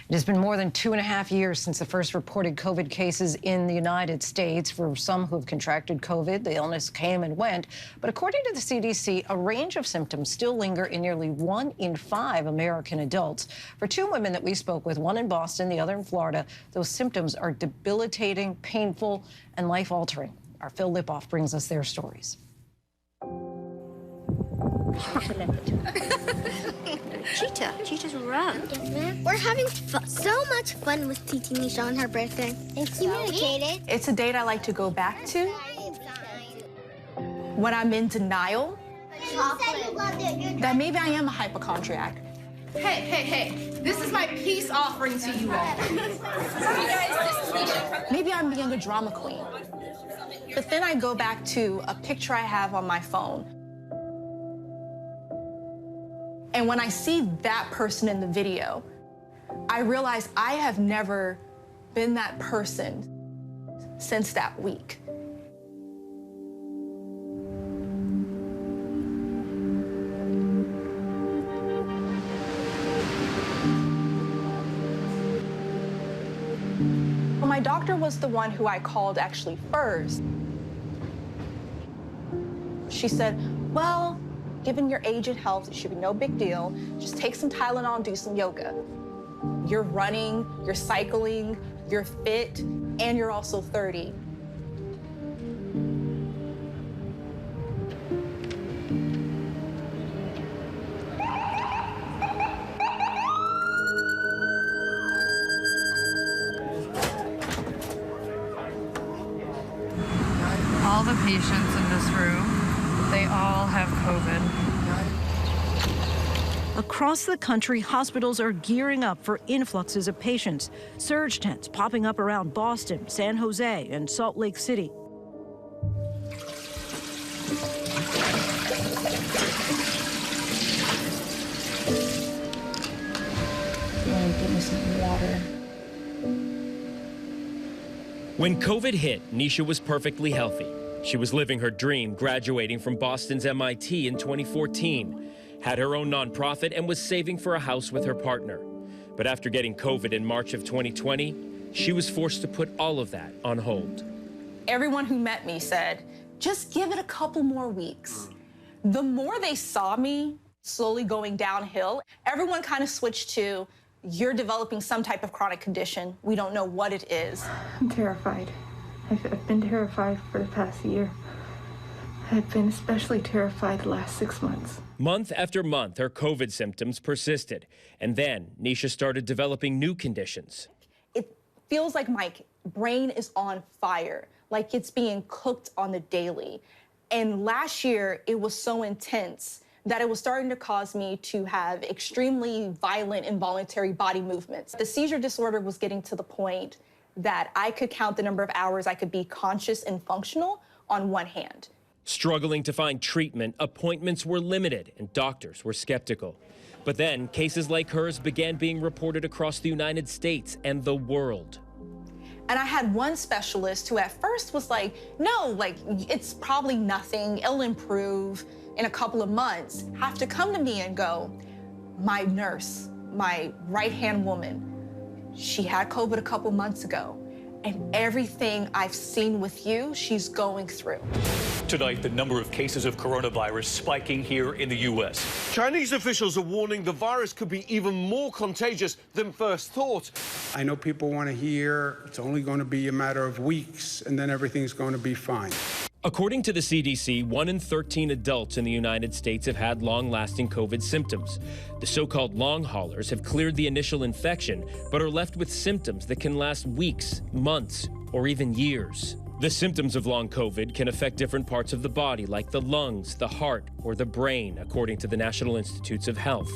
It has been more than 2.5 years since the first reported COVID cases in the United States. For some who have contracted COVID, the illness came and went. But according to the CDC, a range of symptoms still linger in nearly 1 in 5 American adults. For 2 women that we spoke with, one in Boston, the other in Florida, those symptoms are debilitating, painful, and life-altering. Our Phil Lipof brings us their stories. Cheetah's run. We're having so much fun with teaching Nisha on her birthday. And communicated. It's a date I like to go back to. When I'm in denial, that maybe I am a hypochondriac. Hey, this is my peace offering to you all. Maybe I'm being a drama queen. But then I go back to a picture I have on my phone. And when I see that person in the video, I realize I have never been that person since that week. Well, my doctor was the one who I called actually first. She said, well, given your age and health, it should be no big deal. Just take some Tylenol and do some yoga. You're running, you're cycling, you're fit, and you're also 30. All the patients in this room, they all have COVID. Across the country, hospitals are gearing up for influxes of patients. Surge tents popping up around Boston, San Jose, and Salt Lake City. Give me some water. When COVID hit, Nisha was perfectly healthy. She was living her dream, graduating from Boston's MIT in 2014, had her own nonprofit, and was saving for a house with her partner. But after getting COVID in March of 2020, she was forced to put all of that on hold. Everyone who met me said, just give it a couple more weeks. The more they saw me slowly going downhill, everyone kind of switched to, you're developing some type of chronic condition. We don't know what it is. I'm terrified. I've been terrified for the past year. I've been especially terrified the last 6 months. Month after month, her COVID symptoms persisted. And then Nisha started developing new conditions. It feels like my brain is on fire, like it's being cooked on the daily. And last year, it was so intense that it was starting to cause me to have extremely violent involuntary body movements. The seizure disorder was getting to the point that I could count the number of hours I could be conscious and functional on one hand. Struggling to find treatment, appointments were limited and doctors were skeptical. But then cases like hers began being reported across the United States and the world. And I had one specialist who at first was like, no, like it's probably nothing, it'll improve in a couple of months. Have to come to me and go, my nurse, my right-hand woman, she had COVID a couple months ago, and everything I've seen with you, she's going through. Tonight, the number of cases of coronavirus spiking here in the U.S. Chinese officials are warning the virus could be even more contagious than first thought. I know people want to hear it's only going to be a matter of weeks and then everything's going to be fine. According to the CDC, 1 in 13 adults in the United States have had long-lasting COVID symptoms. The so-called long haulers have cleared the initial infection, but are left with symptoms that can last weeks, months, or even years. The symptoms of long COVID can affect different parts of the body, like the lungs, the heart, or the brain, according to the National Institutes of Health.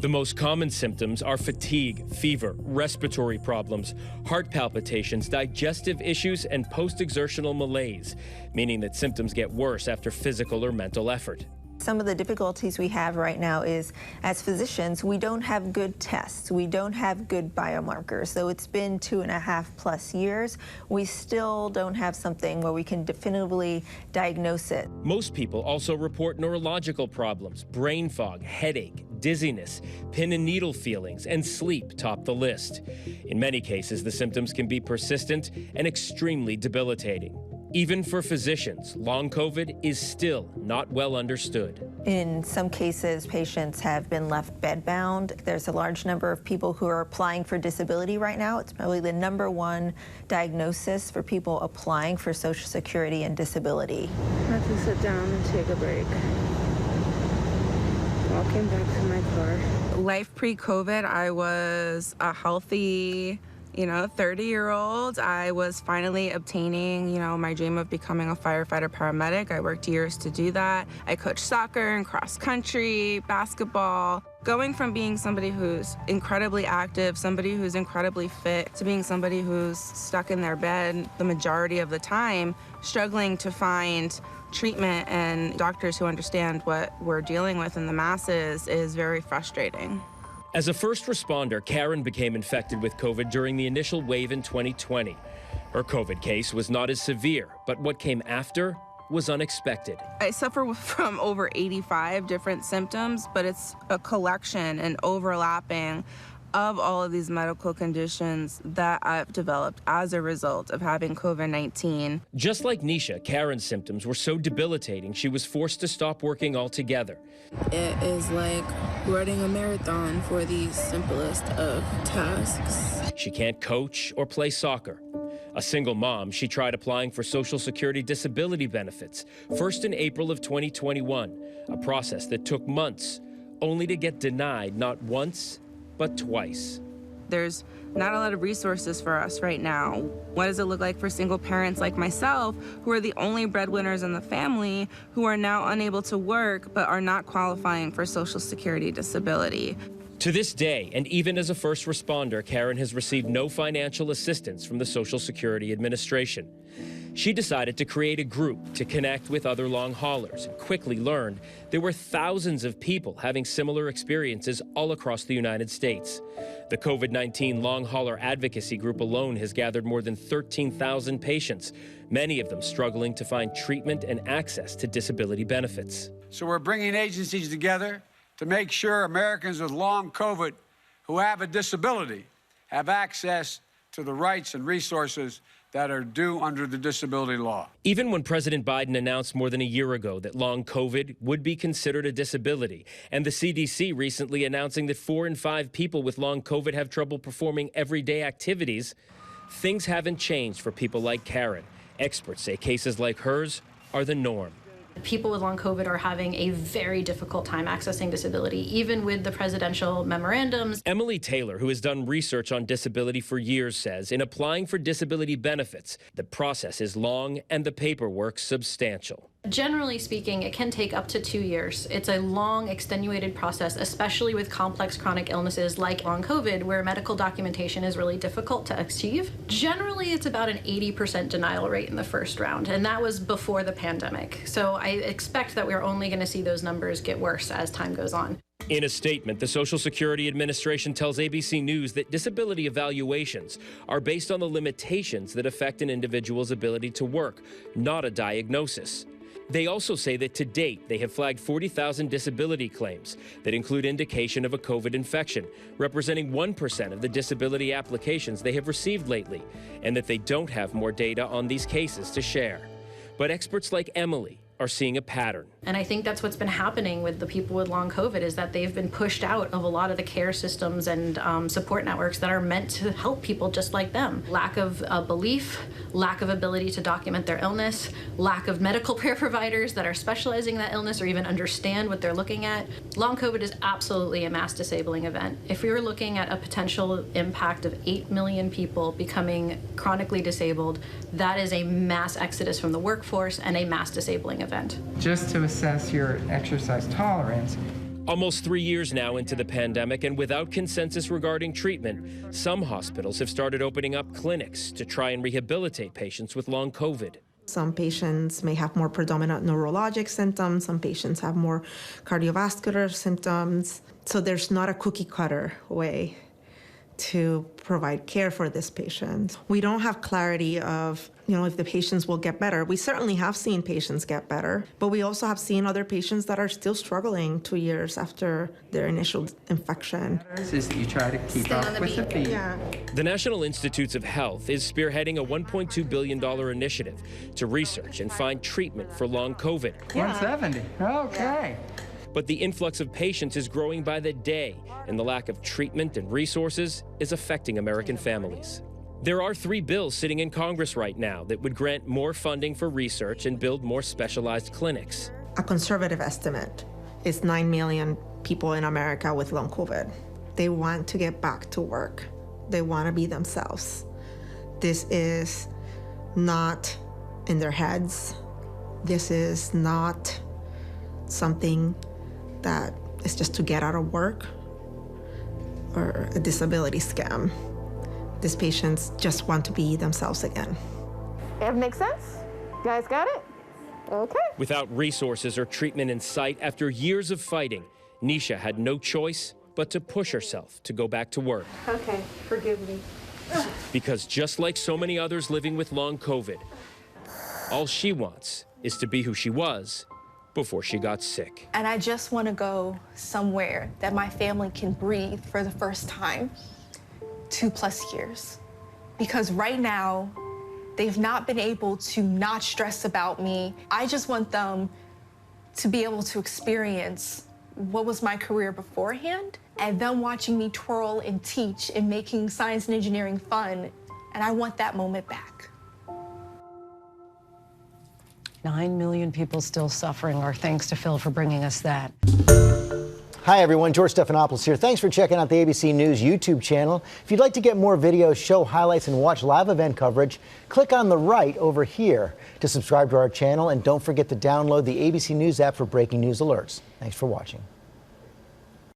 The most common symptoms are fatigue, fever, respiratory problems, heart palpitations, digestive issues, and post-exertional malaise, meaning that symptoms get worse after physical or mental effort. Some of the difficulties we have right now is, as physicians, we don't have good tests. We don't have good biomarkers. So it's been 2.5+ years. We still don't have something where we can definitively diagnose it. Most people also report neurological problems, brain fog, headache, dizziness, pin and needle feelings, and sleep top the list. In many cases, the symptoms can be persistent and extremely debilitating. Even for physicians, long COVID is still not well understood. In some cases, patients have been left bedbound. There's a large number of people who are applying for disability right now. It's probably the #1 diagnosis for people applying for Social Security and disability. I have to sit down and take a break. Walking back to my car. Life pre-COVID, I was a healthy 30-year-old. I was finally obtaining, my dream of becoming a firefighter paramedic. I worked years to do that. I coached soccer and cross country, basketball. Going from being somebody who's incredibly active, somebody who's incredibly fit, to being somebody who's stuck in their bed the majority of the time, struggling to find treatment and doctors who understand what we're dealing with in the masses is very frustrating. As a first responder, Karen became infected with COVID during the initial wave in 2020. Her COVID case was not as severe, but what came after was unexpected. I suffer from over 85 different symptoms, but it's a collection and overlapping of all of these medical conditions that I've developed as a result of having COVID-19. Just like Nisha, Karen's symptoms were so debilitating she was forced to stop working altogether. It is like running a marathon for the simplest of tasks. She can't coach or play soccer. A single mom, she tried applying for Social Security disability benefits, first in April of 2021, a process that took months, only to get denied not once, but twice. There's not a lot of resources for us right now. What does it look like for single parents like myself, who are the only breadwinners in the family, who are now unable to work but are not qualifying for Social Security disability? To this day, and even as a first responder, Karen has received no financial assistance from the Social Security Administration. She decided to create a group to connect with other long haulers and quickly learned there were thousands of people having similar experiences all across the United States. The COVID-19 long hauler advocacy group alone has gathered more than 13,000 patients, many of them struggling to find treatment and access to disability benefits. So we're bringing agencies together to make sure Americans with long COVID who have a disability have access to the rights and resources that are due under the disability law. Even when President Biden announced more than a year ago that long COVID would be considered a disability, and the CDC recently announcing that 4 in 5 people with long COVID have trouble performing everyday activities, things haven't changed for people like Karen. Experts say cases like hers are the norm. People with long COVID are having a very difficult time accessing disability, even with the presidential memorandums. Emily Taylor, who has done research on disability for years, says in applying for disability benefits, the process is long and the paperwork substantial. Generally speaking, it can take up to 2 years. It's a long, extenuated process, especially with complex chronic illnesses like long COVID, where medical documentation is really difficult to achieve. Generally, it's about an 80% denial rate in the first round, and that was before the pandemic. So I expect that we're only going to see those numbers get worse as time goes on. In a statement, the Social Security Administration tells ABC News that disability evaluations are based on the limitations that affect an individual's ability to work, not a diagnosis. They also say that to date, they have flagged 40,000 disability claims that include indication of a COVID infection, representing 1% of the disability applications they have received lately, and that they don't have more data on these cases to share. But experts like Emily are seeing a pattern. And I think that's what's been happening with the people with long COVID, is that they've been pushed out of a lot of the care systems and support networks that are meant to help people just like them. Lack of belief, lack of ability to document their illness, lack of medical care providers that are specializing in that illness or even understand what they're looking at. Long COVID is absolutely a mass disabling event. If we were looking at a potential impact of 8 million people becoming chronically disabled, that is a mass exodus from the workforce and a mass disabling event. Just to assess your exercise tolerance. Almost 3 years now into the pandemic, and without consensus regarding treatment, some hospitals have started opening up clinics to try and rehabilitate patients with long COVID. Some patients may have more predominant neurologic symptoms. Some patients have more cardiovascular symptoms. So there's not a cookie cutter way to provide care for this patient. We don't have clarity of, if the patients will get better. We certainly have seen patients get better, but we also have seen other patients that are still struggling 2 years after their initial infection. Is that you try to keep up with the beat. Yeah. The National Institutes of Health is spearheading a $1.2 billion initiative to research and find treatment for long COVID. 170, okay. But the influx of patients is growing by the day, and the lack of treatment and resources is affecting American families. There are 3 bills sitting in Congress right now that would grant more funding for research and build more specialized clinics. A conservative estimate is 9 million people in America with long COVID. They want to get back to work. They want to be themselves. This is not in their heads. This is not something that is just to get out of work or a disability scam. These patients just want to be themselves again. It makes sense? You guys got it? Okay. Without resources or treatment in sight, after years of fighting, Nisha had no choice but to push herself to go back to work. Okay, forgive me. Because just like so many others living with long COVID, all she wants is to be who she was before she got sick. And I just want to go somewhere that my family can breathe for the first time. 2+ years. Because right now, they've not been able to not stress about me. I just want them to be able to experience what was my career beforehand, and them watching me twirl and teach and making science and engineering fun. And I want that moment back. 9 million people still suffering. Our thanks to Phil for bringing us that. Hi, everyone. George Stephanopoulos here. Thanks for checking out the ABC News YouTube channel. If you'd like to get more videos, show highlights, and watch live event coverage, click on the right over here to subscribe to our channel. And don't forget to download the ABC News app for breaking news alerts. Thanks for watching.